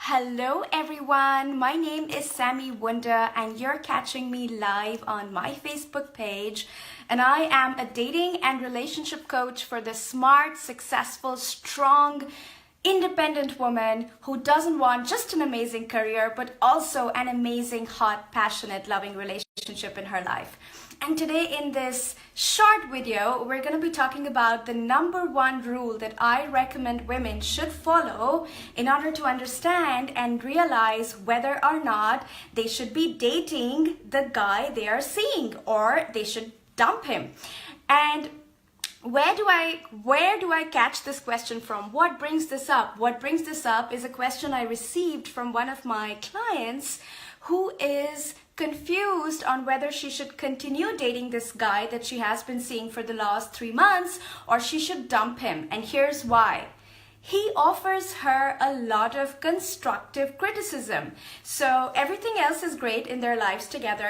Hello everyone, my name is Sami Wunder and you're catching me live on my Facebook page, and I am a dating and relationship coach for the smart, successful, strong, independent woman who doesn't want just an amazing career but also an amazing, hot, passionate, loving relationship in her life. And today in this short video, we're going to be talking about the number one rule that I recommend women should follow in order to understand and realize whether or not they should be dating the guy they are seeing or they should dump him. And where do I catch this question from? What brings this up? What brings this up is a question I received from one of my clients who is confused on whether she should continue dating this guy that she has been seeing for the last 3 months or she should dump him. And here's why. He offers her a lot of constructive criticism. So everything else is great in their lives together.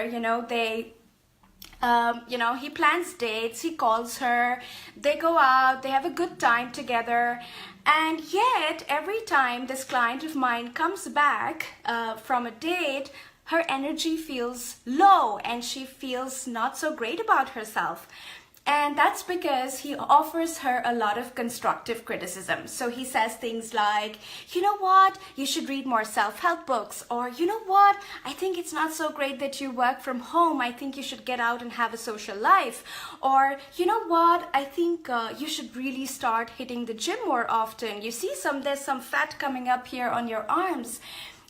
He plans dates, he calls her, they go out, they have a good time together. And yet, every time this client of mine comes back from a date, her energy feels low and she feels not so great about herself. And that's because he offers her a lot of constructive criticism. So he says things like, you know what, you should read more self-help books. Or, you know what, I think it's not so great that you work from home. I think you should get out and have a social life. Or, you know what, I think you should really start hitting the gym more often. You see there's some fat coming up here on your arms.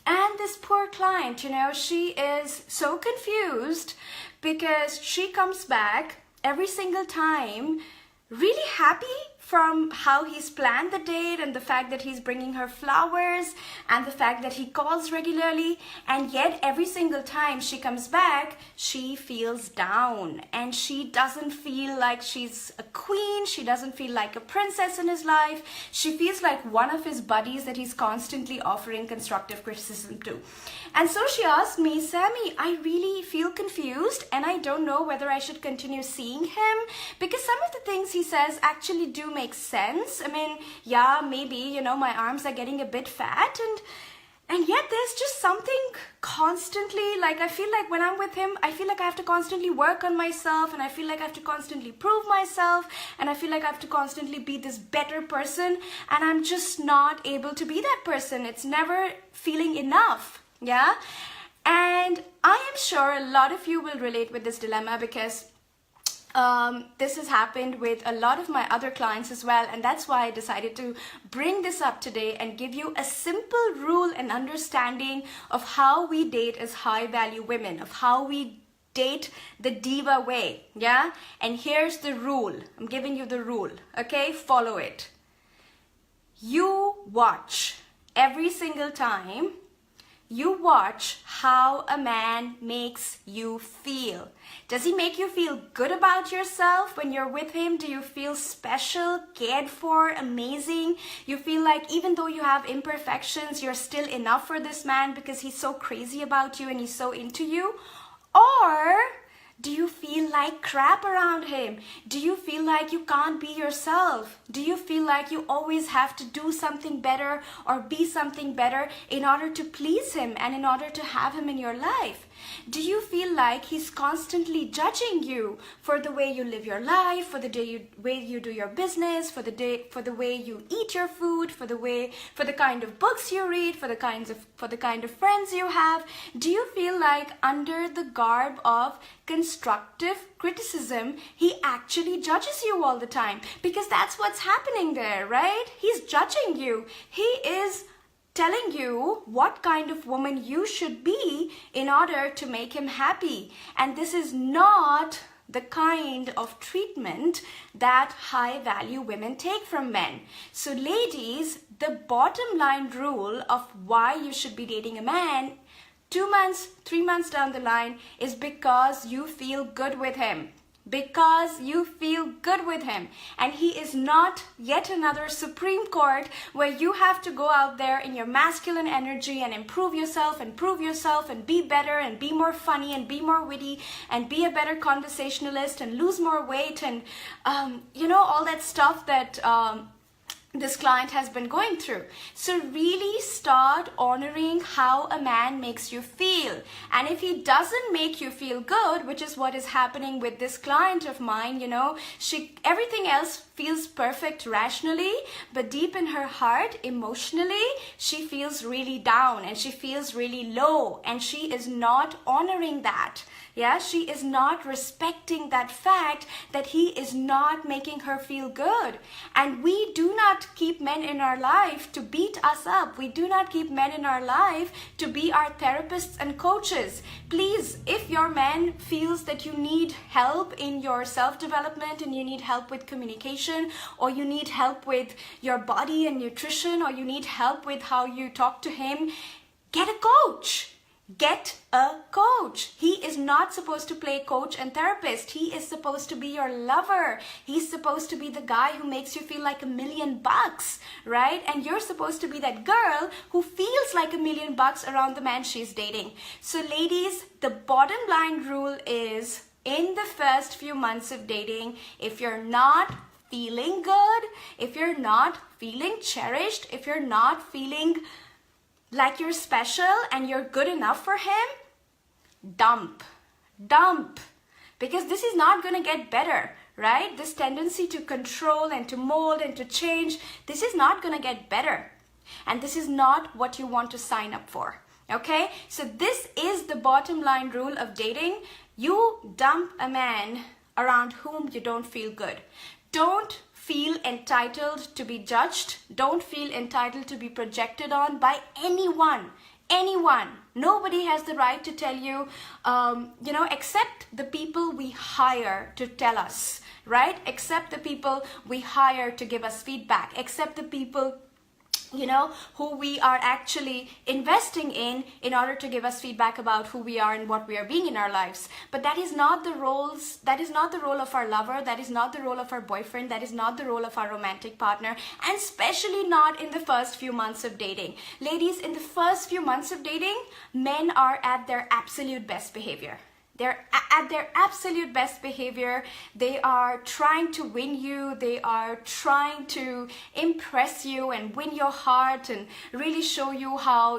And this poor client, she is so confused because she comes back every single time really happy from how he's planned the date and the fact that he's bringing her flowers and the fact that he calls regularly, and yet every single time she comes back she feels down and she doesn't feel like she's a queen, she doesn't feel like a princess in his life, she feels like one of his buddies that he's constantly offering constructive criticism to. And so she asked me, Sami, I really feel confused and I don't know whether I should continue seeing him because some of the things he says actually do make sense. I mean, yeah, maybe, my arms are getting a bit fat and yet there's just something constantly, like I feel like when I'm with him, I feel like I have to constantly work on myself and I feel like I have to constantly prove myself and I feel like I have to constantly be this better person and I'm just not able to be that person. It's never feeling enough. Yeah, and I am sure a lot of you will relate with this dilemma because this has happened with a lot of my other clients as well, and that's why I decided to bring this up today and give you a simple rule and understanding of how we date as high value women, of how we date the diva way. Yeah, and here's the rule. I'm giving you the rule, okay? Follow it. You watch every single time. You watch how a man makes you feel. Does he make you feel good about yourself when you're with him? Do you feel special, cared for, amazing? You feel like even though you have imperfections, you're still enough for this man because he's so crazy about you and he's so into you? Or do you feel like crap around him? Do you feel like you can't be yourself? Do you feel like you always have to do something better or be something better in order to please him and in order to have him in your life? Do you feel like he's constantly judging you for the way you live your life, for the way you do your business, for the way you eat your food, for the kind of books you read, for the kind of friends you have? Do you feel like under the garb of constructive criticism, he actually judges you all the time? Because that's what's happening there, right? He's judging you. He is telling you what kind of woman you should be in order to make him happy. And this is not the kind of treatment that high value women take from men. So ladies, the bottom line rule of why you should be dating a man 2 months, 3 months down the line is because you feel good with him. Because you feel good with him, and he is not yet another Supreme Court where you have to go out there in your masculine energy and improve yourself and prove yourself and be better and be more funny and be more witty and be a better conversationalist and lose more weight and all that stuff that this client has been going through. So really start not honoring how a man makes you feel. And if he doesn't make you feel good, which is what is happening with this client of mine, you know, everything else feels perfect rationally, but deep in her heart, emotionally, she feels really down and she feels really low, and she is not honoring that. Yeah, she is not respecting that fact that he is not making her feel good. And we do not keep men in our life to beat us up. We do not keep men in our life to be our therapists and coaches. Please, if your man feels that you need help in your self-development and you need help with communication, or you need help with your body and nutrition, or you need help with how you talk to him, get a coach. Get a coach. He is not supposed to play coach and therapist. He is supposed to be your lover. He's supposed to be the guy who makes you feel like $1,000,000, right? And you're supposed to be that girl who feels like $1,000,000 around the man she's dating. So ladies, the bottom line rule is, in the first few months of dating, if you're not feeling good, if you're not feeling cherished, if you're not feeling like you're special and you're good enough for him, dump. Because this is not going to get better, right? This tendency to control and to mold and to change, this is not going to get better. And this is not what you want to sign up for, okay? So this is the bottom line rule of dating. You dump a man around whom you don't feel good. Don't feel entitled to be judged. Don't feel entitled to be projected on by anyone. Nobody has the right to tell you, except the people we hire to tell us, right? Except the people we hire to give us feedback, except the people who we are actually investing in order to give us feedback about who we are and what we are being in our lives. But that is not the role of our lover, that is not the role of our boyfriend, that is not the role of our romantic partner, and especially not in the first few months of dating. Ladies, in the first few months of dating, men are at their absolute best behavior. They're at their absolute best behavior. They are trying to win you. They are trying to impress you and win your heart and really show you how,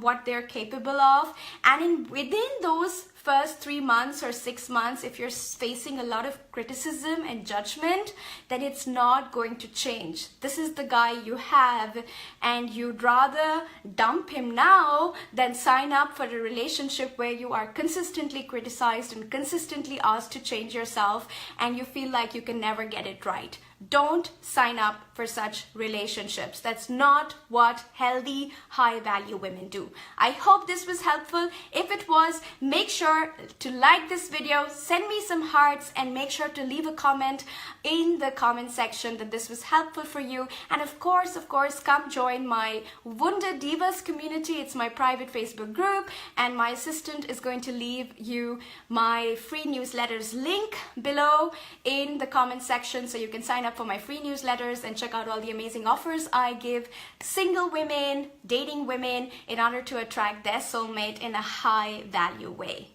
what they're capable of. And within those first 3 months or 6 months, if you're facing a lot of criticism and judgment, then it's not going to change. This is the guy you have, and you'd rather dump him now than sign up for a relationship where you are consistently criticized and consistently asked to change yourself, and you feel like you can never get it right. Don't sign up for such relationships. That's not what healthy, high-value women do. I hope this was helpful. If it was, make sure to like this video, send me some hearts, and make sure to leave a comment in the comment section that this was helpful for you. And of course, come join my Wunder Divas community. It's my private Facebook group, and my assistant is going to leave you my free newsletters link below in the comment section, so you can sign up for my free newsletters and check out all the amazing offers I give single women, dating women, in order to attract their soulmate in a high value way.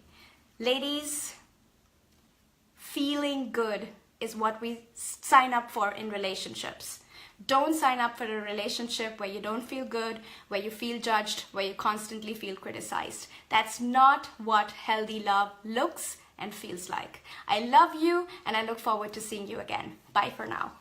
Ladies, feeling good is what we sign up for in relationships. Don't sign up for a relationship where you don't feel good, where you feel judged, where you constantly feel criticized. That's not what healthy love looks and feels like. I love you, and I look forward to seeing you again. Bye for now.